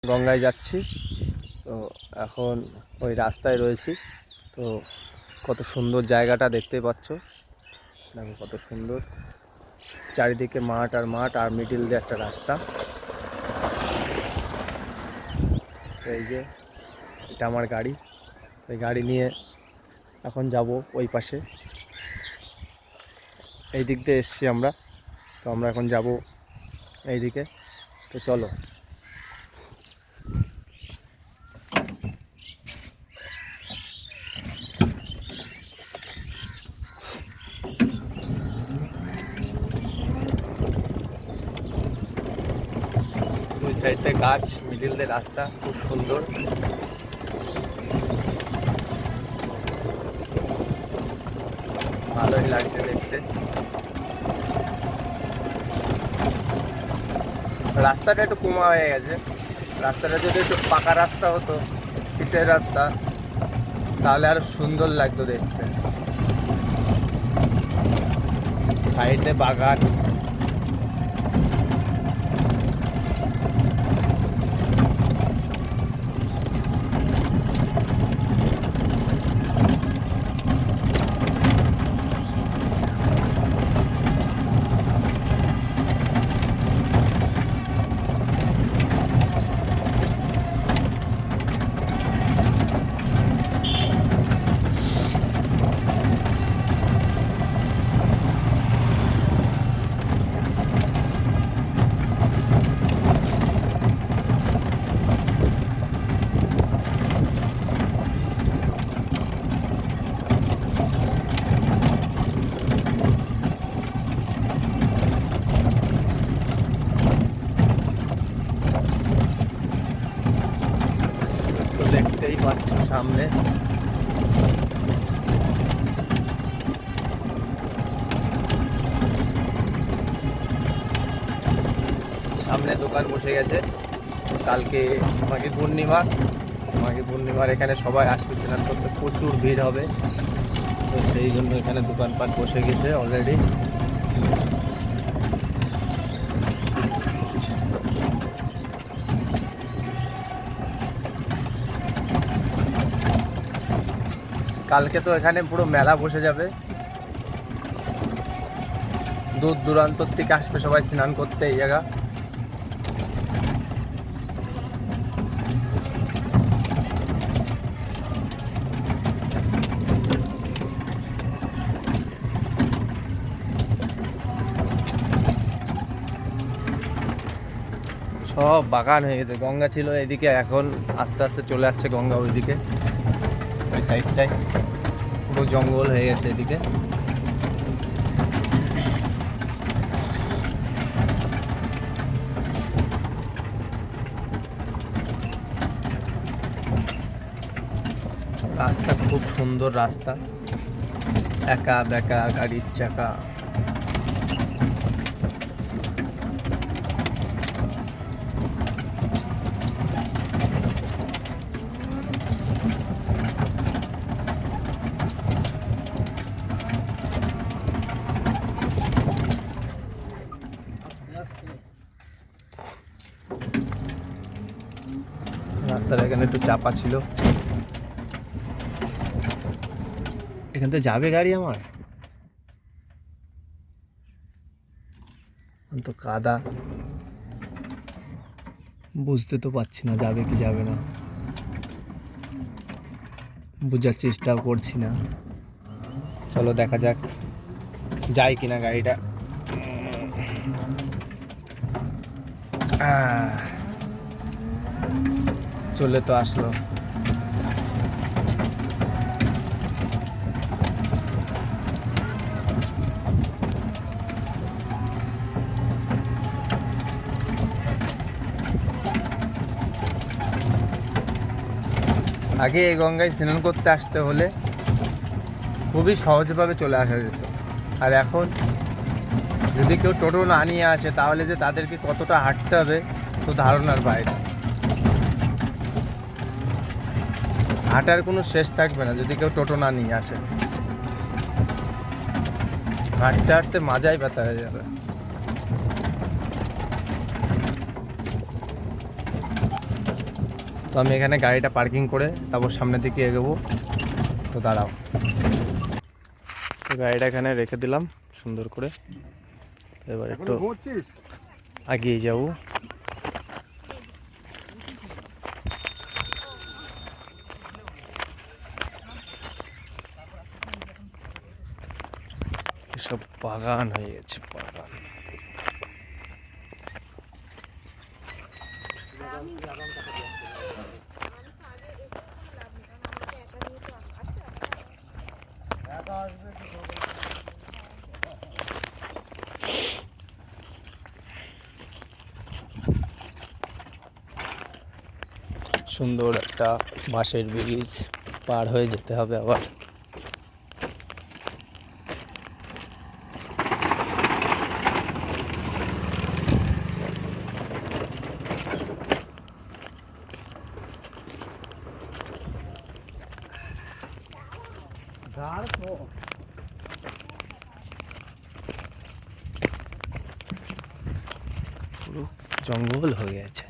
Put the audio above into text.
গঙ্গায় যাচ্ছি। তো এখন ওই রাস্তায় রয়েছি। তো কত সুন্দর জায়গাটা দেখতেই পাচ্ছ, দেখো কত সুন্দর, চারিদিকে মাঠ আর মাঠ, আর মিডিল দিয়ে একটা রাস্তা। এই যে এটা আমার গাড়ি, ওই গাড়ি নিয়ে এখন যাব ওই পাশে। এই দিক দিয়ে এসছি আমরা, তো আমরা এখন যাব এই দিকে। তো চলো। দুই সাইডে গাছ, মিডিল দিয়ে রাস্তা, খুব সুন্দর। ভালোই লাগছে দেখতে। রাস্তাটা একটু কমা হয়ে গেছে। রাস্তাটা যদি একটু পাকা রাস্তা হতো, পিচের রাস্তা, তাহলে আরো সুন্দর লাগতো দেখতে। সাইডে বাগান, তো দেখতেই পাচ্ছ সামনে। সামনে দোকান বসে গেছে। কালকে মাঘী পূর্ণিমা, মাঘী পূর্ণিমার এখানে সবাই আসবে স্নান করতে, প্রচুর ভিড় হবে। তো সেই জন্য এখানে দোকানপাট বসে গেছে অলরেডি। কালকে তো এখানে পুরো মেলা বসে যাবে, দূর দূরান্ত থেকে আসবে সবাই স্নান করতে এই জায়গা। সব বাগান হয়ে গেছে। গঙ্গা ছিল এদিকে, এখন আস্তে আস্তে চলে যাচ্ছে গঙ্গা ওইদিকে। ওই সাইডটায় পুরো জঙ্গল হয়ে গেছে এদিকে। রাস্তা খুব সুন্দর রাস্তা, একা বেকা গাড়ির চাকা। রাস্তাটা এখানে একটু চাপা ছিল। এখান থেকে যাবে গাড়ি আমার? তো কাদা, বুঝতে তো পারছি না যাবে কি যাবে না, বোঝার চেষ্টাও করছি না। চলো দেখা যাক যায় কিনা গাড়িটা। চলে তো আসলো। আগে এই গঙ্গায় স্নান করতে আসতে হলে খুবই সহজভাবে চলে আসা যেত, আর এখন যদি কেউ টোটো না নিয়ে আসে তাহলে যে তাদেরকে কতটা হাঁটতে হবে তো ধারণার বাইরে। হাঁটার কোনো শেষ থাকবে না যদি কেউ টোটো না নিয়ে আসে। হাঁটতে হাঁটতে মাজাই ব্যথা হয়ে যাবে। তো আমি এখানে গাড়িটা পার্কিং করে তারপর সামনের দিকে এগোবো। তো দাঁড়াও, তো গাড়িটা এখানে রেখে দিলাম সুন্দর করে। এবার একটু এগিয়ে যাবো। সব বাগান হয়ে গেছে, বাগান। সুন্দর একটা বাঁশের ব্রিজ পার হয়ে যেতে হবে আবার। পুরো জঙ্গল হয়ে গেছে।